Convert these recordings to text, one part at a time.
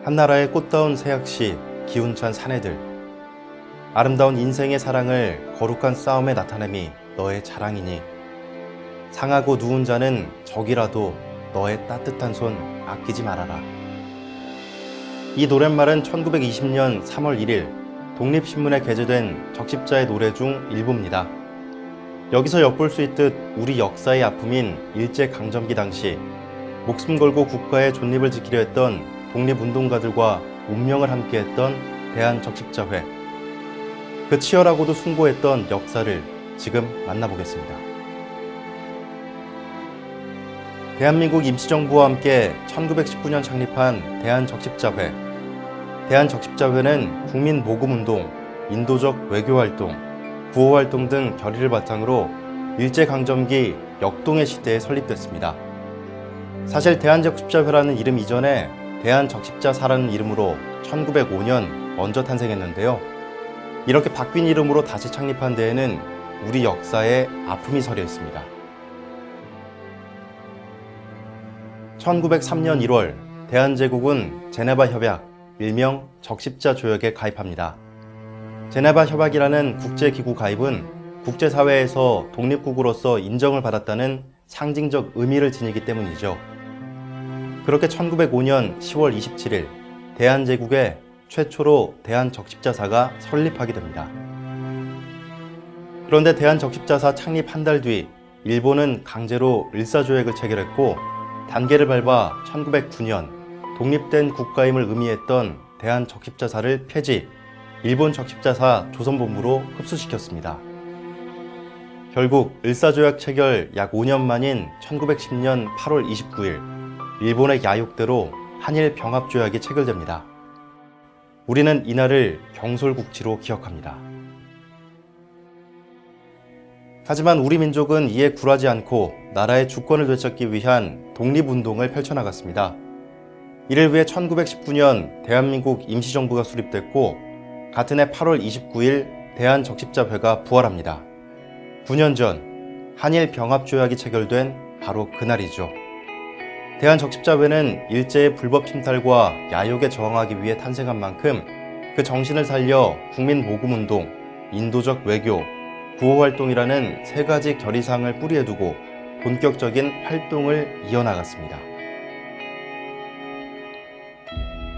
한나라의 꽃다운 새약시, 기운찬 사내들, 아름다운 인생의 사랑을 거룩한 싸움에 나타냄이 너의 자랑이니 상하고 누운 자는 적이라도 너의 따뜻한 손 아끼지 말아라. 이 노랫말은 1920년 3월 1일 독립신문에 게재된 적십자의 노래 중 일부입니다. 여기서 엿볼 수 있듯 우리 역사의 아픔인 일제강점기 당시 목숨 걸고 국가의 존립을 지키려 했던 독립운동가들과 운명을 함께했던 대한적십자회, 그 치열하고도 숭고했던 역사를 지금 만나보겠습니다. 대한민국 임시정부와 함께 1919년 창립한 대한적십자회. 대한적십자회는 국민모금운동, 인도적 외교활동, 구호활동 등 결의를 바탕으로 일제강점기 역동의 시대에 설립됐습니다. 사실 대한적십자회라는 이름 이전에 대한적십자사라는 이름으로 1905년 먼저 탄생했는데요. 이렇게 바뀐 이름으로 다시 창립한 데에는 우리 역사에 아픔이 서려 있습니다. 1903년 1월 대한제국은 제네바 협약, 일명 적십자 조약에 가입합니다. 제네바 협약이라는 국제기구 가입은 국제사회에서 독립국으로서 인정을 받았다는 상징적 의미를 지니기 때문이죠. 그렇게 1905년 10월 27일 대한제국에 최초로 대한적십자사가 설립하게 됩니다. 그런데 대한적십자사 창립 한 달 뒤 일본은 강제로 일사조약을 체결했고, 단계를 밟아 1909년 독립된 국가임을 의미했던 대한적십자사를 폐지, 일본 적십자사 조선본부로 흡수시켰습니다. 결국 일사조약 체결 약 5년 만인 1910년 8월 29일 일본의 야욕대로 한일 병합조약이 체결됩니다. 우리는 이날을 경솔국치로 기억합니다. 하지만 우리 민족은 이에 굴하지 않고 나라의 주권을 되찾기 위한 독립운동을 펼쳐나갔습니다. 이를 위해 1919년 대한민국 임시정부가 수립됐고, 같은 해 8월 29일 대한적십자회가 부활합니다. 9년 전 한일 병합조약이 체결된 바로 그날이죠. 대한적십자회는 일제의 불법 침탈과 야욕에 저항하기 위해 탄생한 만큼 그 정신을 살려 국민모금운동, 인도적 외교, 구호활동이라는 세 가지 결의사항을 뿌리에 두고 본격적인 활동을 이어나갔습니다.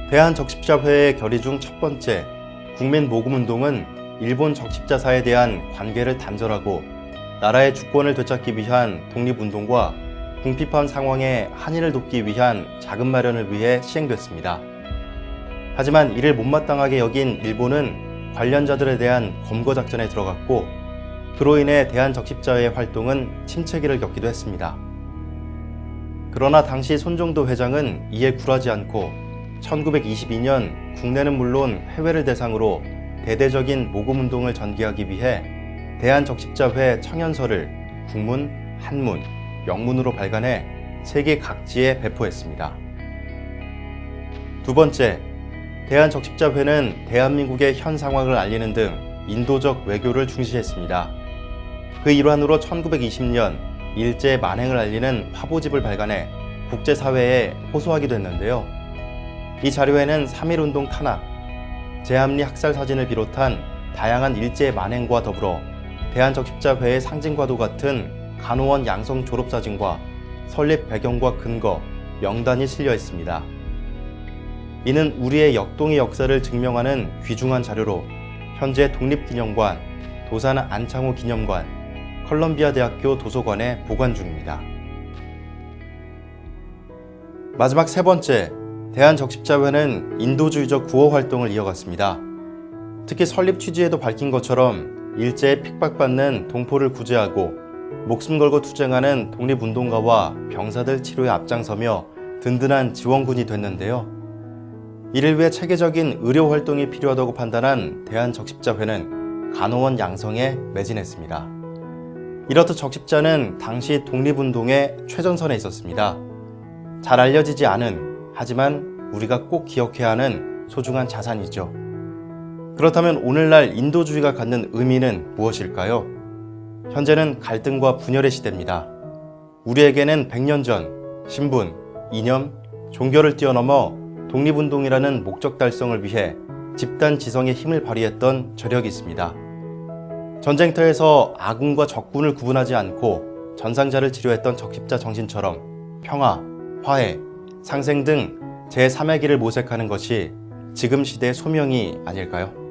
대한적십자회의 결의 중 첫 번째, 국민모금운동은 일본 적십자사에 대한 관계를 단절하고 나라의 주권을 되찾기 위한 독립운동과 궁핍한 상황에 한일을 돕기 위한 자금 마련을 위해 시행됐습니다. 하지만 이를 못마땅하게 여긴 일본은 관련자들에 대한 검거 작전에 들어갔고, 그로 인해 대한적십자회의 활동은 침체기를 겪기도 했습니다. 그러나 당시 손정도 회장은 이에 굴하지 않고 1922년 국내는 물론 해외를 대상으로 대대적인 모금운동을 전개하기 위해 대한적십자회 청연서를 국문, 한문, 영문으로 발간해 세계 각지에 배포했습니다. 두 번째, 대한적십자회는 대한민국의 현 상황을 알리는 등 인도적 외교를 중시했습니다. 그 일환으로 1920년 일제 만행을 알리는 화보집을 발간해 국제사회에 호소하기도 했는데요. 이 자료에는 3.1운동 탄압, 제암리 학살 사진을 비롯한 다양한 일제 만행과 더불어 대한적십자회의 상징과도 같은 간호원 양성 졸업사진과 설립 배경과 근거, 명단이 실려 있습니다. 이는 우리의 역동의 역사를 증명하는 귀중한 자료로 현재 독립기념관, 도산 안창호 기념관, 컬럼비아 대학교 도서관에 보관 중입니다. 마지막 세 번째, 대한적십자회는 인도주의적 구호 활동을 이어갔습니다. 특히 설립 취지에도 밝힌 것처럼 일제에 핍박받는 동포를 구제하고 목숨 걸고 투쟁하는 독립운동가와 병사들 치료에 앞장서며 든든한 지원군이 됐는데요. 이를 위해 체계적인 의료 활동이 필요하다고 판단한 대한적십자회는 간호원 양성에 매진했습니다. 이렇듯 적십자는 당시 독립운동의 최전선에 있었습니다. 잘 알려지지 않은, 하지만 우리가 꼭 기억해야 하는 소중한 자산이죠. 그렇다면 오늘날 인도주의가 갖는 의미는 무엇일까요? 현재는 갈등과 분열의 시대입니다. 우리에게는 100년 전 신분, 이념, 종교를 뛰어넘어 독립운동이라는 목적 달성을 위해 집단 지성의 힘을 발휘했던 저력이 있습니다. 전쟁터에서 아군과 적군을 구분하지 않고 전상자를 치료했던 적십자 정신처럼 평화, 화해, 상생 등 제3의 길을 모색하는 것이 지금 시대의 소명이 아닐까요?